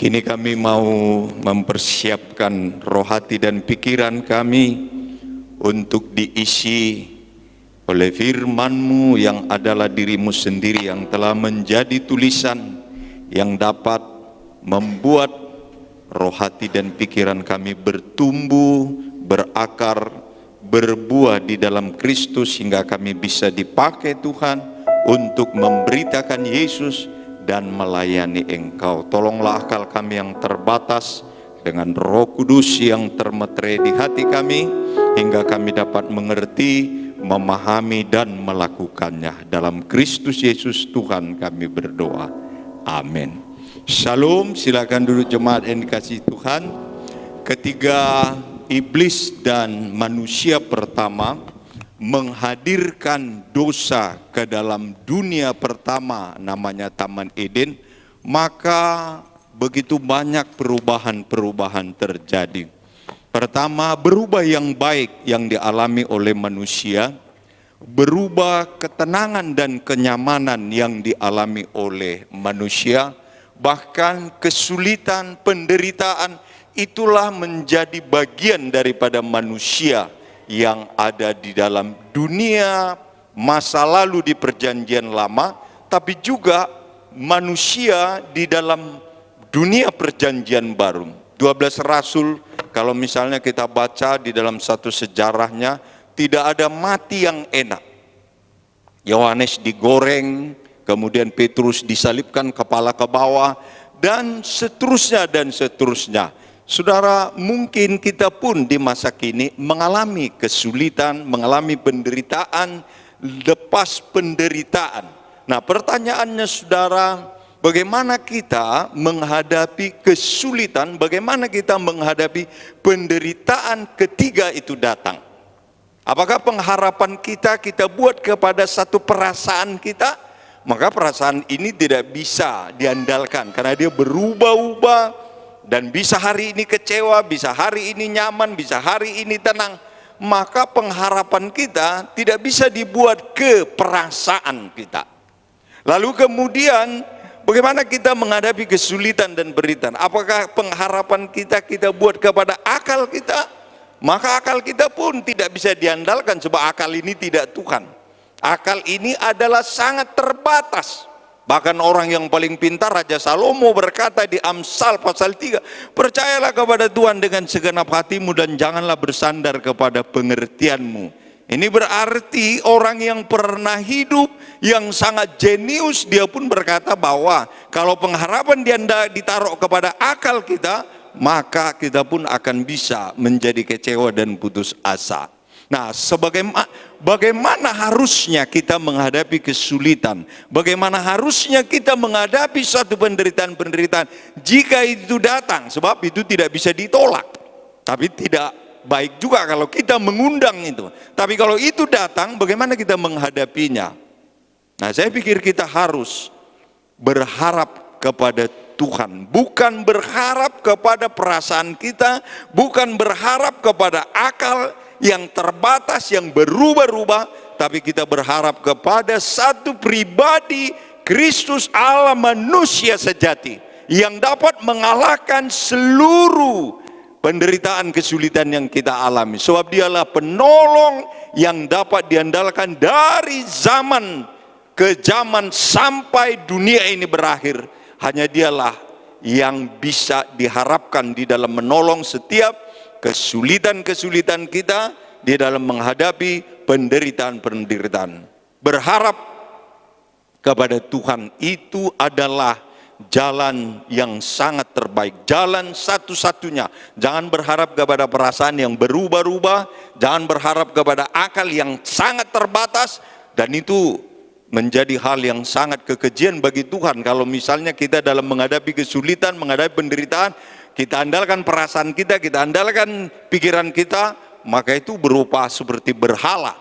Kini kami mau mempersiapkan roh hati dan pikiran kami untuk diisi oleh firman-Mu yang adalah diri-Mu sendiri yang telah menjadi tulisan yang dapat membuat roh hati dan pikiran kami bertumbuh, berakar, berbuah di dalam Kristus hingga kami bisa dipakai Tuhan untuk memberitakan Yesus dan melayani Engkau. Tolonglah akal kami yang terbatas dengan Roh Kudus yang termeterai di hati kami hingga kami dapat mengerti, memahami dan melakukannya. Dalam Kristus Yesus Tuhan kami berdoa. Amin. Shalom, silakan duduk jemaat yang dikasihi Tuhan. Ketika iblis dan manusia pertama menghadirkan dosa ke dalam dunia pertama namanya Taman Eden, maka begitu banyak perubahan-perubahan terjadi. Pertama, berubah yang baik yang dialami oleh manusia, berubah ketenangan dan kenyamanan yang dialami oleh manusia, bahkan kesulitan, penderitaan, itulah menjadi bagian daripada manusia yang ada di dalam dunia masa lalu di perjanjian lama, tapi juga manusia di dalam dunia perjanjian baru. 12 rasul, kalau misalnya kita baca di dalam satu sejarahnya, tidak ada mati yang enak. Yohanes digoreng, kemudian Petrus disalibkan kepala ke bawah, dan seterusnya dan seterusnya. Saudara, mungkin kita pun di masa kini mengalami kesulitan, mengalami penderitaan, lepas penderitaan. Nah, pertanyaannya saudara, bagaimana kita menghadapi kesulitan, bagaimana kita menghadapi penderitaan ketika itu datang? Apakah pengharapan kita buat kepada satu perasaan kita? Maka perasaan ini tidak bisa diandalkan karena dia berubah-ubah. Dan bisa hari ini kecewa, bisa hari ini nyaman, bisa hari ini tenang. Maka pengharapan kita tidak bisa dibuat ke perasaan kita. Lalu kemudian bagaimana kita menghadapi kesulitan dan penderitaan? Apakah pengharapan kita buat kepada akal kita? Maka akal kita pun tidak bisa diandalkan sebab akal ini tidak Tuhan. Akal ini adalah sangat terbatas. Bahkan orang yang paling pintar, Raja Salomo berkata di Amsal pasal 3, percayalah kepada Tuhan dengan segenap hatimu dan janganlah bersandar kepada pengertianmu. Ini berarti orang yang pernah hidup, yang sangat jenius, dia pun berkata bahwa kalau pengharapan dia ditaruh kepada akal kita, maka kita pun akan bisa menjadi kecewa dan putus asa. Nah, bagaimana harusnya kita menghadapi kesulitan? Bagaimana harusnya kita menghadapi suatu penderitaan-penderitaan jika itu datang? Sebab itu tidak bisa ditolak. Tapi tidak baik juga kalau kita mengundang itu. Tapi kalau itu datang, bagaimana kita menghadapinya? Nah, saya pikir kita harus berharap kepada Tuhan, bukan berharap kepada perasaan kita, bukan berharap kepada akal yang terbatas, yang berubah-ubah, tapi kita berharap kepada satu pribadi, Kristus Allah manusia sejati, yang dapat mengalahkan seluruh penderitaan kesulitan yang kita alami. Sebab dialah penolong yang dapat diandalkan dari zaman ke zaman sampai dunia ini berakhir. Hanya dialah yang bisa diharapkan di dalam menolong setiap kesulitan-kesulitan kita di dalam menghadapi penderitaan-penderitaan. Berharap kepada Tuhan itu adalah jalan yang sangat terbaik, jalan satu-satunya. Jangan berharap kepada perasaan yang berubah-ubah, jangan berharap kepada akal yang sangat terbatas, dan itu menjadi hal yang sangat kekejian bagi Tuhan. Kalau misalnya kita dalam menghadapi kesulitan, menghadapi penderitaan, kita andalkan perasaan kita andalkan pikiran kita, maka itu berupa seperti berhala.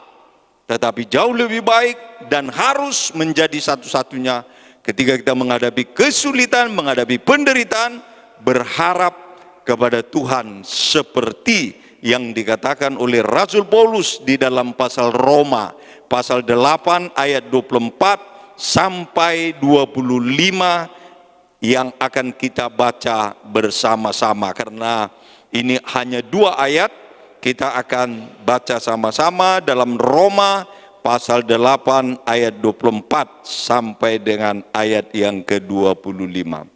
Tetapi jauh lebih baik dan harus menjadi satu-satunya ketika kita menghadapi kesulitan, menghadapi penderitaan, berharap kepada Tuhan seperti yang dikatakan oleh Rasul Paulus di dalam pasal Roma, pasal 8 ayat 24 sampai 25, yang akan kita baca bersama-sama. Karena ini hanya 2 ayat, kita akan baca sama-sama dalam Roma pasal 8 ayat 24 sampai dengan ayat yang ke-25.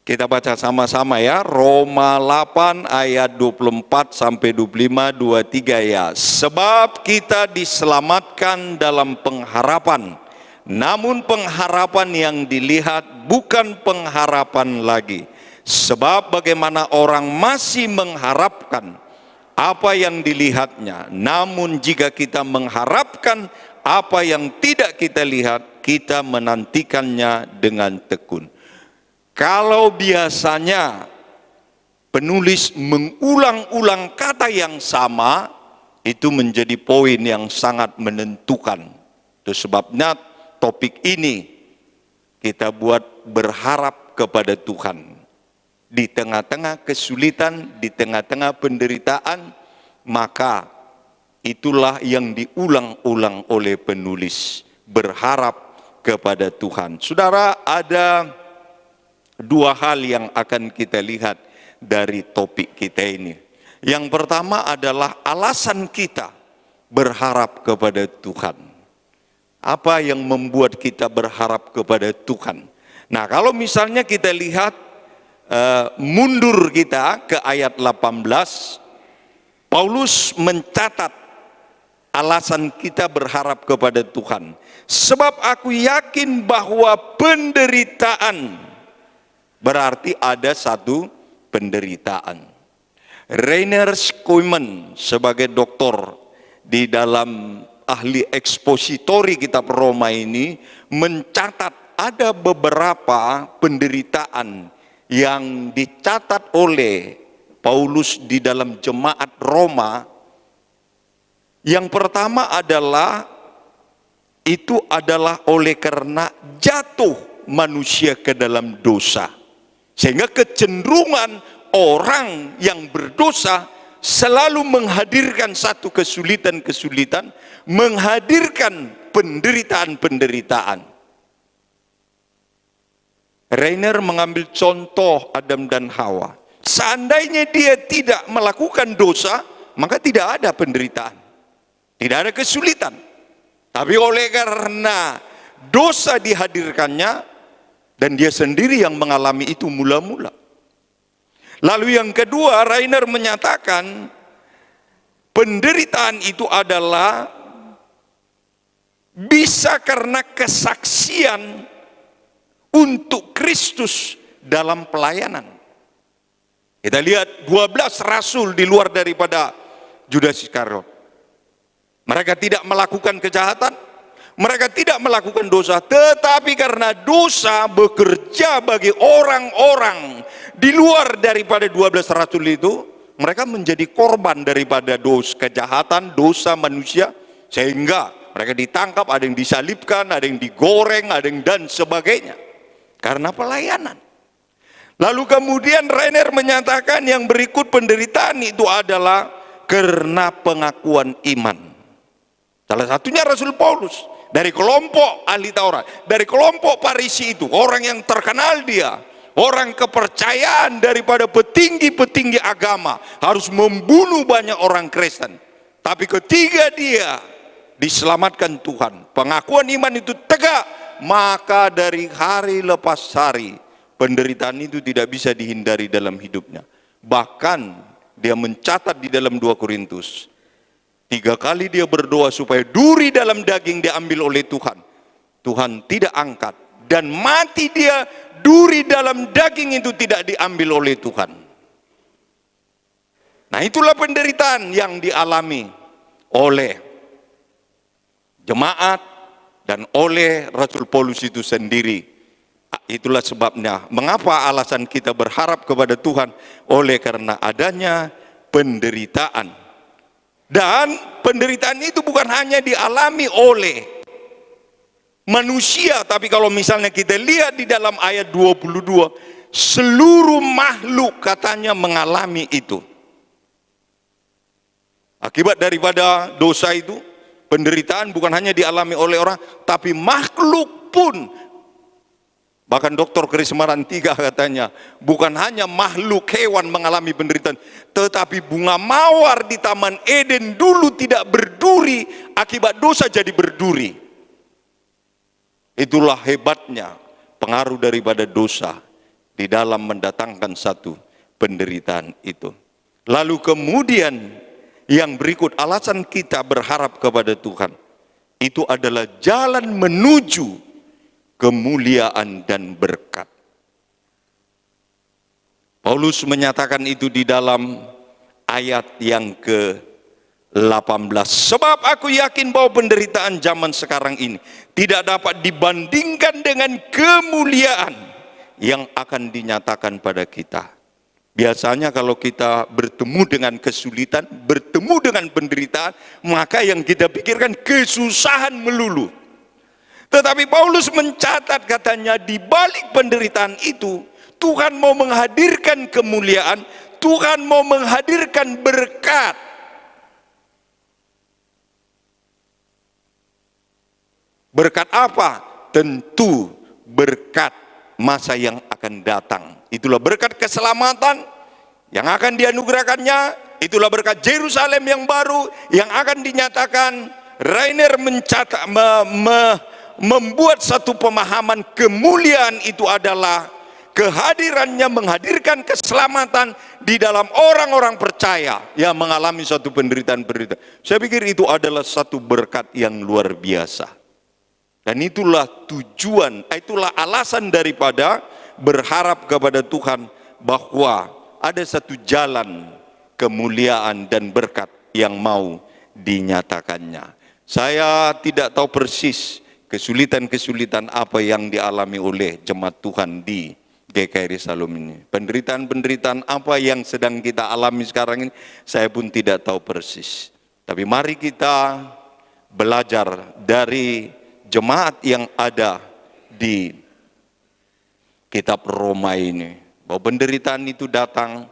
Kita baca sama-sama ya, Roma 8 ayat 24 sampai 25, 23 ya. Sebab kita diselamatkan dalam pengharapan, namun pengharapan yang dilihat bukan pengharapan lagi. Sebab bagaimana orang masih mengharapkan apa yang dilihatnya, namun jika kita mengharapkan apa yang tidak kita lihat, kita menantikannya dengan tekun. Kalau biasanya penulis mengulang-ulang kata yang sama, itu menjadi poin yang sangat menentukan. Itu sebabnya topik ini kita buat berharap kepada Tuhan. Di tengah-tengah kesulitan, di tengah-tengah penderitaan, maka itulah yang diulang-ulang oleh penulis, berharap kepada Tuhan. Saudara, ada 2 hal yang akan kita lihat dari topik kita ini. Yang pertama adalah alasan kita berharap kepada Tuhan. Apa yang membuat kita berharap kepada Tuhan? Nah, kalau misalnya kita lihat mundur kita ke ayat 18, Paulus mencatat alasan kita berharap kepada Tuhan. Sebab aku yakin bahwa penderitaan, berarti ada satu penderitaan. Rainer Schumann sebagai doktor di dalam ahli ekspositori kitab Roma ini mencatat ada beberapa penderitaan yang dicatat oleh Paulus di dalam jemaat Roma. Yang pertama adalah itu adalah oleh karena jatuh manusia ke dalam dosa. Sehingga kecenderungan orang yang berdosa selalu menghadirkan satu kesulitan-kesulitan, menghadirkan penderitaan-penderitaan. Rainer mengambil contoh Adam dan Hawa. Seandainya dia tidak melakukan dosa, maka tidak ada penderitaan, tidak ada kesulitan. Tapi oleh karena dosa dihadirkannya, dan dia sendiri yang mengalami itu mula-mula. Lalu yang kedua, Rainer menyatakan penderitaan itu adalah bisa karena kesaksian untuk Kristus dalam pelayanan. Kita lihat 12 rasul di luar daripada Judas Iskariot. Mereka tidak melakukan kejahatan, mereka tidak melakukan dosa, tetapi karena dosa bekerja bagi orang-orang di luar daripada 12 rasul itu, mereka menjadi korban daripada dosa, kejahatan, dosa manusia, sehingga mereka ditangkap, ada yang disalibkan, ada yang digoreng, ada yang dan sebagainya, karena pelayanan. Lalu kemudian Rainer menyatakan yang berikut penderitaan itu adalah karena pengakuan iman. Salah satunya Rasul Paulus. Dari kelompok ahli Taurat, dari kelompok Farisi itu, orang yang terkenal dia, orang kepercayaan daripada petinggi-petinggi agama, harus membunuh banyak orang Kristen. Tapi ketika dia diselamatkan Tuhan, pengakuan iman itu tegak, maka dari hari lepas hari, penderitaan itu tidak bisa dihindari dalam hidupnya. Bahkan dia mencatat di dalam 2 Korintus, 3 kali dia berdoa supaya duri dalam daging diambil oleh Tuhan. Tuhan tidak angkat. Dan mati dia, duri dalam daging itu tidak diambil oleh Tuhan. Nah, itulah penderitaan yang dialami oleh jemaat dan oleh Rasul Paulus itu sendiri. Itulah sebabnya mengapa alasan kita berharap kepada Tuhan, oleh karena adanya penderitaan. Dan penderitaan itu bukan hanya dialami oleh manusia, tapi kalau misalnya kita lihat di dalam ayat 22, seluruh makhluk katanya mengalami itu. Akibat daripada dosa itu, penderitaan bukan hanya dialami oleh orang, tapi makhluk pun, bahkan Dr. Karisma Rantiga katanya, bukan hanya makhluk hewan mengalami penderitaan, tetapi bunga mawar di Taman Eden dulu tidak berduri, akibat dosa jadi berduri. Itulah hebatnya pengaruh daripada dosa di dalam mendatangkan satu penderitaan itu. Lalu kemudian yang berikut, alasan kita berharap kepada Tuhan, itu adalah jalan menuju kemuliaan dan berkat. Paulus menyatakan itu di dalam ayat yang ke-18. Sebab aku yakin bahwa penderitaan zaman sekarang ini tidak dapat dibandingkan dengan kemuliaan yang akan dinyatakan pada kita. Biasanya kalau kita bertemu dengan kesulitan, bertemu dengan penderitaan, maka yang kita pikirkan kesusahan melulu. Tetapi Paulus mencatat, katanya, di balik penderitaan itu Tuhan mau menghadirkan kemuliaan, Tuhan mau menghadirkan berkat. Berkat apa? Tentu berkat masa yang akan datang. Itulah berkat keselamatan yang akan dianugerahkannya, itulah berkat Yerusalem yang baru yang akan dinyatakan. Rainer mencatat, membuat satu pemahaman kemuliaan itu adalah kehadirannya menghadirkan keselamatan di dalam orang-orang percaya yang mengalami suatu penderitaan-penderitaan. Saya pikir itu adalah satu berkat yang luar biasa. Dan itulah tujuan, itulah alasan daripada berharap kepada Tuhan bahwa ada satu jalan kemuliaan dan berkat yang mau dinyatakannya. Saya tidak tahu persis kesulitan-kesulitan apa yang dialami oleh jemaat Tuhan di GKRI Salom ini. Penderitaan-penderitaan apa yang sedang kita alami sekarang ini, saya pun tidak tahu persis. Tapi mari kita belajar dari jemaat yang ada di kitab Roma ini, bahwa penderitaan itu datang,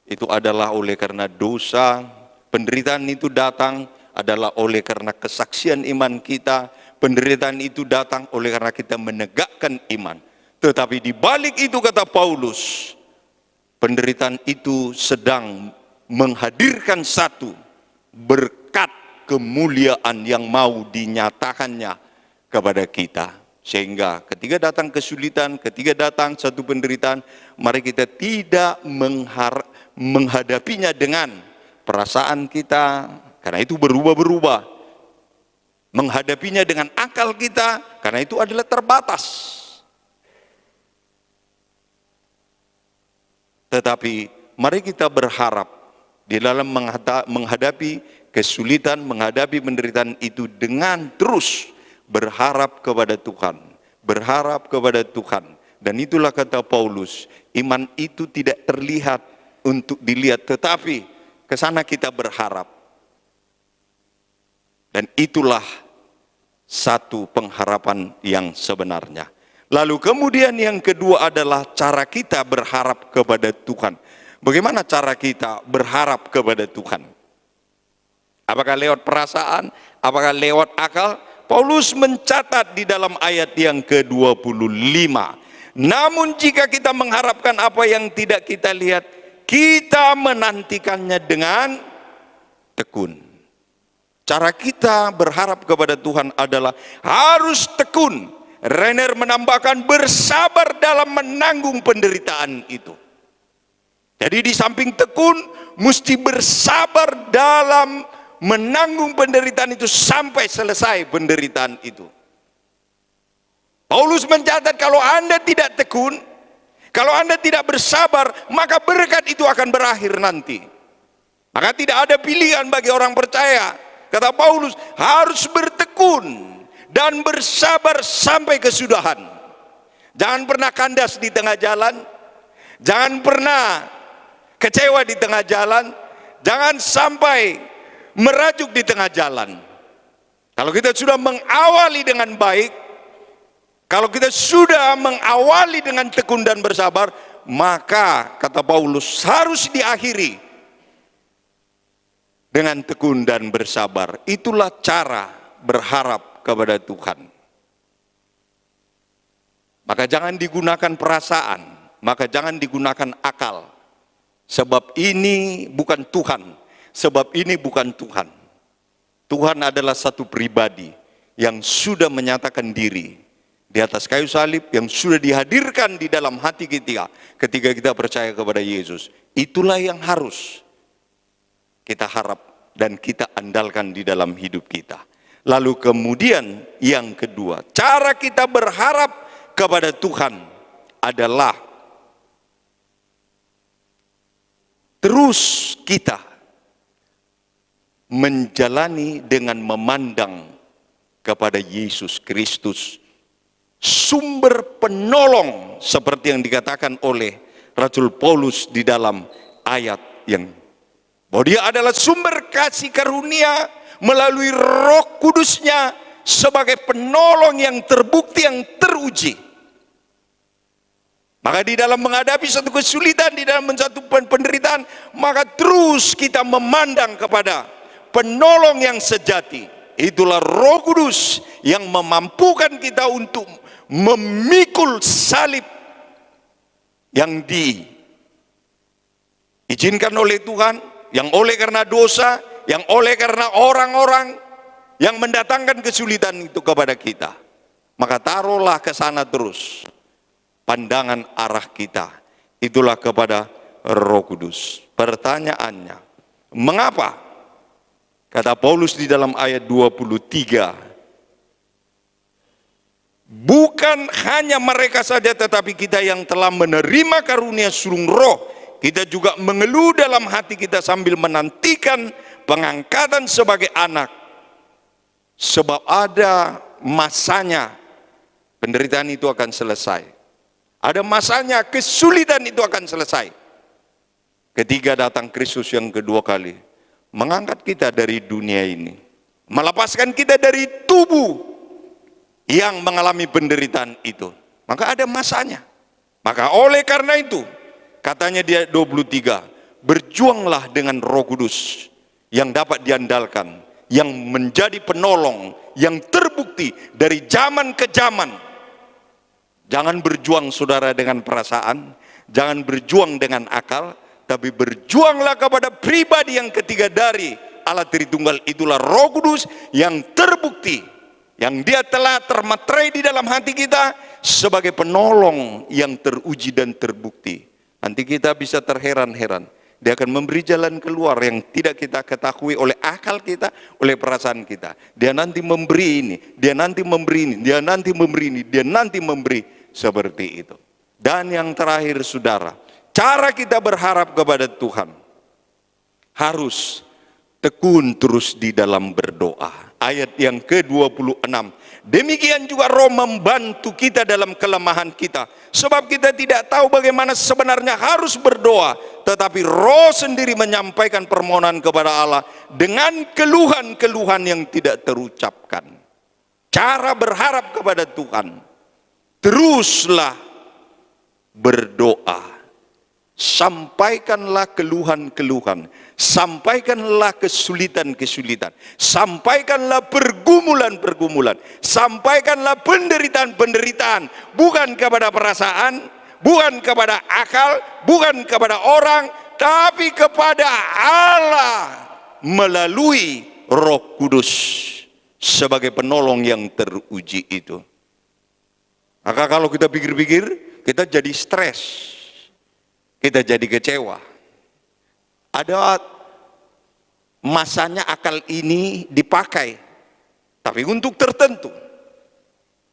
itu adalah oleh karena dosa. Penderitaan itu datang adalah oleh karena kesaksian iman kita. Penderitaan itu datang oleh karena kita menegakkan iman. Tetapi di balik itu, kata Paulus, penderitaan itu sedang menghadirkan satu berkat kemuliaan yang mau dinyatakannya kepada kita. Sehingga ketika datang kesulitan, ketika datang satu penderitaan, mari kita tidak menghadapinya dengan perasaan kita, karena itu berubah-berubah. Menghadapinya dengan akal kita, karena itu adalah terbatas. Tetapi mari kita berharap di dalam menghadapi kesulitan, menghadapi penderitaan itu dengan terus berharap kepada Tuhan, berharap kepada Tuhan. Dan itulah kata Paulus, iman itu tidak terlihat untuk dilihat, tetapi ke sana kita berharap. Dan itulah satu pengharapan yang sebenarnya. Lalu kemudian yang kedua adalah cara kita berharap kepada Tuhan. Bagaimana cara kita berharap kepada Tuhan? Apakah lewat perasaan? Apakah lewat akal? Paulus mencatat di dalam ayat yang ke-25. Namun jika kita mengharapkan apa yang tidak kita lihat, kita menantikannya dengan tekun. Cara kita berharap kepada Tuhan adalah harus tekun. Rainer menambahkan bersabar dalam menanggung penderitaan itu. Jadi di samping tekun, mesti bersabar dalam menanggung penderitaan itu sampai selesai penderitaan itu. Paulus mencatat kalau Anda tidak tekun, kalau Anda tidak bersabar, maka berkat itu akan berakhir nanti. Maka tidak ada pilihan bagi orang percaya. Kata Paulus, harus bertekun dan bersabar sampai kesudahan. Jangan pernah kandas di tengah jalan, jangan pernah kecewa di tengah jalan, jangan sampai merajuk di tengah jalan. Kalau kita sudah mengawali dengan baik, kalau kita sudah mengawali dengan tekun dan bersabar, maka kata Paulus harus diakhiri dengan tekun dan bersabar. Itulah cara berharap kepada Tuhan. Maka jangan digunakan perasaan, maka jangan digunakan akal. Sebab ini bukan Tuhan, sebab ini bukan Tuhan. Tuhan adalah satu pribadi yang sudah menyatakan diri di atas kayu salib, yang sudah dihadirkan di dalam hati kita ketika kita percaya kepada Yesus. Itulah yang harus kita harap dan kita andalkan di dalam hidup kita. Lalu kemudian yang kedua, cara kita berharap kepada Tuhan adalah terus kita menjalani dengan memandang kepada Yesus Kristus, sumber penolong, seperti yang dikatakan oleh Rasul Paulus di dalam ayat yang bahwa dia adalah sumber kasih karunia melalui Roh Kudus-Nya sebagai penolong yang terbukti, yang teruji. Maka di dalam menghadapi satu kesulitan, di dalam satu penderitaan, maka terus kita memandang kepada penolong yang sejati. Itulah Roh Kudus yang memampukan kita untuk memikul salib yang diizinkan oleh Tuhan, yang oleh karena dosa, yang oleh karena orang-orang yang mendatangkan kesulitan itu kepada kita. Maka taruhlah ke sana terus pandangan arah kita, itulah kepada Roh Kudus. Pertanyaannya, mengapa? Kata Paulus di dalam ayat 23, bukan hanya mereka saja tetapi kita yang telah menerima karunia sulung roh, kita juga mengeluh dalam hati kita sambil menantikan pengangkatan sebagai anak. Sebab ada masanya penderitaan itu akan selesai. Ada masanya kesulitan itu akan selesai. Ketika datang Kristus yang kedua kali, mengangkat kita dari dunia ini, melepaskan kita dari tubuh yang mengalami penderitaan itu. Maka ada masanya. Maka oleh karena itu, katanya di ayat 23, berjuanglah dengan Roh Kudus yang dapat diandalkan, yang menjadi penolong, yang terbukti dari zaman ke zaman. Jangan berjuang saudara dengan perasaan, jangan berjuang dengan akal, tapi berjuanglah kepada pribadi yang ketiga dari Allah Tritunggal, itulah Roh Kudus yang terbukti, yang dia telah termaterai di dalam hati kita sebagai penolong yang teruji dan terbukti. Nanti kita bisa terheran-heran, dia akan memberi jalan keluar yang tidak kita ketahui oleh akal kita, oleh perasaan kita. Dia nanti memberi ini, dia nanti memberi ini, dia nanti memberi ini, dia nanti memberi seperti itu. Dan yang terakhir saudara, cara kita berharap kepada Tuhan harus tekun terus di dalam berdoa. Ayat yang ke-26, demikian juga Roh membantu kita dalam kelemahan kita, sebab kita tidak tahu bagaimana sebenarnya harus berdoa, tetapi Roh sendiri menyampaikan permohonan kepada Allah dengan keluhan-keluhan yang tidak terucapkan. Cara berharap kepada Tuhan, teruslah berdoa. Sampaikanlah keluhan-keluhan, sampaikanlah kesulitan-kesulitan, sampaikanlah pergumulan-pergumulan, sampaikanlah penderitaan-penderitaan, bukan kepada perasaan, bukan kepada akal, bukan kepada orang, tapi kepada Allah melalui Roh Kudus sebagai penolong yang teruji itu. Maka kalau kita pikir-pikir, kita jadi stres, kita jadi kecewa. Ada masanya akal ini dipakai, tapi untuk tertentu.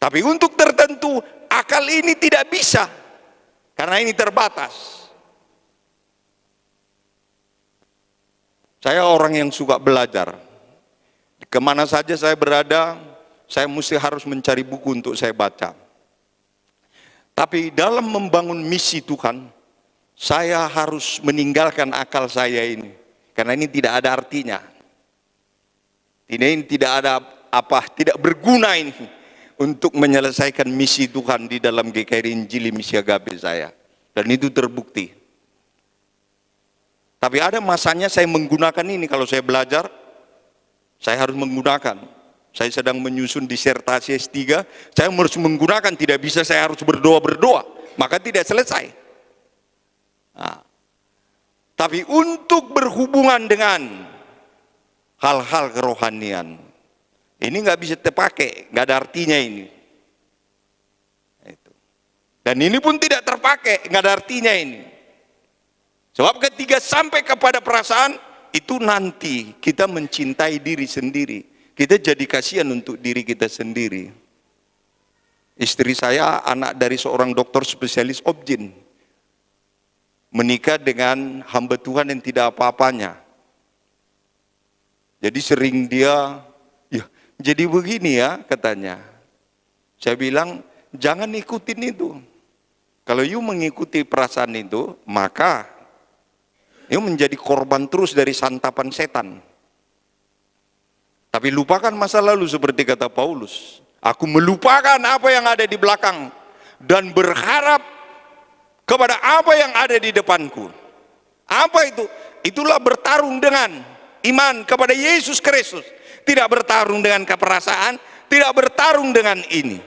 Tapi untuk tertentu akal ini tidak bisa, karena ini terbatas. Saya orang yang suka belajar. Kemana saja saya berada, saya mesti harus mencari buku untuk saya baca. Tapi dalam membangun misi Tuhan, saya harus meninggalkan akal saya ini, karena ini tidak ada artinya. Ini tidak ada apa, tidak berguna ini untuk menyelesaikan misi Tuhan di dalam GKRI Injili Misi Agape saya. Dan itu terbukti. Tapi ada masanya saya menggunakan ini, kalau saya belajar, saya harus menggunakan. Saya sedang menyusun disertasi S3, saya harus menggunakan, tidak bisa saya harus berdoa-berdoa, maka tidak selesai. Nah, tapi untuk berhubungan dengan hal-hal kerohanian, ini nggak bisa terpakai, nggak ada artinya ini. Dan ini pun tidak terpakai, nggak ada artinya ini. Sebab ketika sampai kepada perasaan, itu nanti kita mencintai diri sendiri. Kita jadi kasihan untuk diri kita sendiri. Istri saya anak dari seorang dokter spesialis obgyn, menikah dengan hamba Tuhan yang tidak apa-apanya. Jadi sering dia, ya jadi begini ya katanya. Saya bilang, jangan ikutin itu. Kalau you mengikuti perasaan itu, maka you menjadi korban terus dari santapan setan. Tapi lupakan masa lalu seperti kata Paulus. Aku melupakan apa yang ada di belakang dan berharap kepada apa yang ada di depanku. Apa itu? Itulah bertarung dengan iman kepada Yesus Kristus. Tidak bertarung dengan keperasaan, tidak bertarung dengan ini.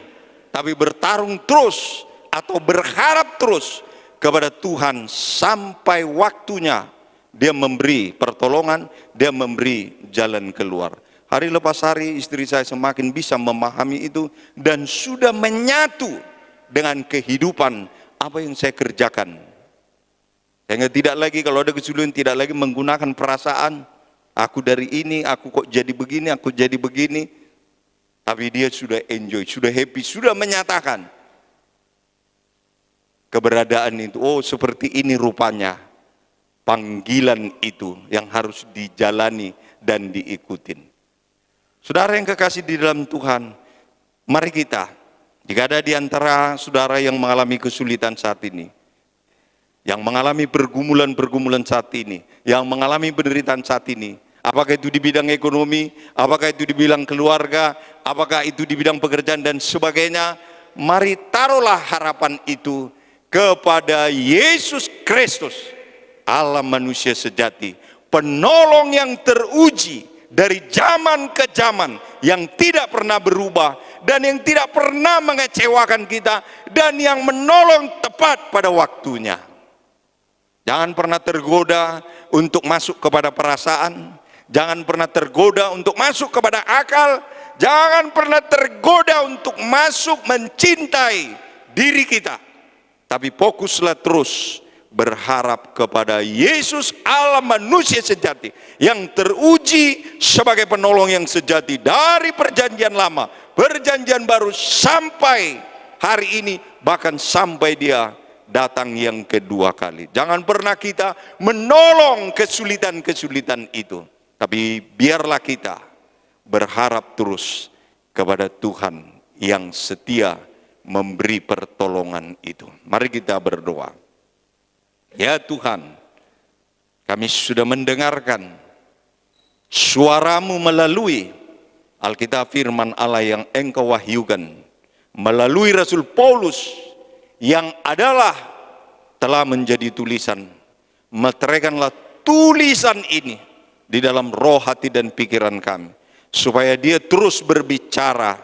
Tapi bertarung terus atau berharap terus kepada Tuhan sampai waktunya Dia memberi pertolongan, Dia memberi jalan keluar. Hari lepas hari istri saya semakin bisa memahami itu dan sudah menyatu dengan kehidupan apa yang saya kerjakan. Sehingga tidak lagi kalau ada kesulitan, tidak lagi menggunakan perasaan, aku dari ini, aku kok jadi begini, aku jadi begini. Tapi dia sudah enjoy, sudah happy, sudah menyatakan keberadaan itu. Oh, seperti ini rupanya panggilan itu yang harus dijalani dan diikutin. Saudara yang kekasih di dalam Tuhan, mari kita, jika ada di antara saudara yang mengalami kesulitan saat ini, yang mengalami pergumulan-pergumulan saat ini, yang mengalami penderitaan saat ini, apakah itu di bidang ekonomi, apakah itu di bidang keluarga, apakah itu di bidang pekerjaan dan sebagainya, mari taruhlah harapan itu kepada Yesus Kristus, Allah manusia sejati, penolong yang teruji dari zaman ke zaman, yang tidak pernah berubah dan yang tidak pernah mengecewakan kita, dan yang menolong tepat pada waktunya. Jangan pernah tergoda untuk masuk kepada perasaan, jangan pernah tergoda untuk masuk kepada akal, jangan pernah tergoda untuk masuk mencintai diri kita. Tapi fokuslah terus berharap kepada Yesus, Allah manusia sejati, yang teruji sebagai penolong yang sejati dari perjanjian lama, perjanjian baru sampai hari ini, bahkan sampai Dia datang yang kedua kali. Jangan pernah kita menolong kesulitan-kesulitan itu, tapi biarlah kita berharap terus kepada Tuhan yang setia memberi pertolongan itu. Mari kita berdoa. Ya Tuhan, kami sudah mendengarkan suara-Mu melalui Alkitab firman Allah yang Engkau wahyukan, melalui Rasul Paulus yang adalah telah menjadi tulisan. Meteraikanlah tulisan ini di dalam roh, hati dan pikiran kami, supaya dia terus berbicara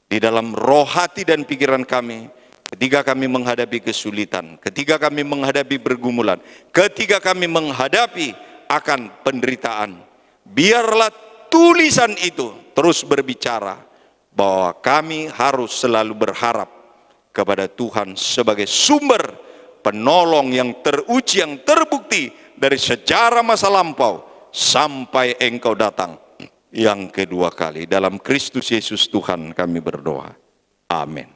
di dalam roh, hati dan pikiran kami. Ketika kami menghadapi kesulitan, ketika kami menghadapi pergumulan, ketika kami menghadapi akan penderitaan, biarlah tulisan itu terus berbicara bahwa kami harus selalu berharap kepada Tuhan sebagai sumber penolong yang teruji, yang terbukti dari sejarah masa lampau sampai Engkau datang yang kedua kali. Dalam Kristus Yesus Tuhan kami berdoa. Amin.